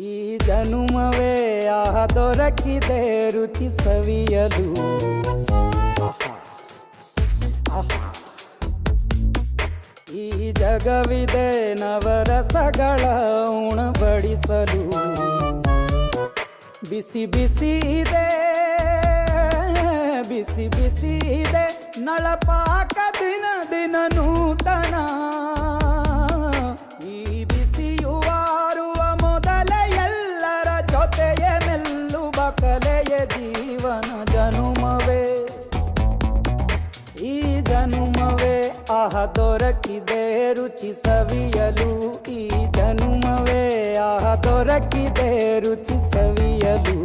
ಈ ಜನುಮವೇ ಆಹ ದೊರಕಿದೆ ರುಚಿ ಸವಿಯಲು. ಆಹಾ, ಆಹಾ. ಈ ಜಗವಿದೆ ನವರಸಗಳ ಉಣಬಡಿಸಲು. ಬಿಸಿ ಬಿಸಿ ಇದೆ, ಬಿಸಿ ಬಿಸಿ ಇದೆ ನಳಪಾಕ ದಿನ ದಿನ ನೂತನ. ಈ ಬಿಸಿಯುವಾರುವ ಮೊದಲೇ ಎಲ್ಲರ ಜೊತೆಯೇ ಮೆಲ್ಲುವ ಕಲೆಯ ಜೀವನ ಜನುಮವೇ. ಈ ಜನುಮವೇ ಆಹ ದೊರಕಿದೆ ರುಚಿ ಸವಿಯಲು. ಈ ಜನುಮವೇ ಆಹ ದೊರಕಿದೆ ರುಚಿ ಸವಿಯಲು.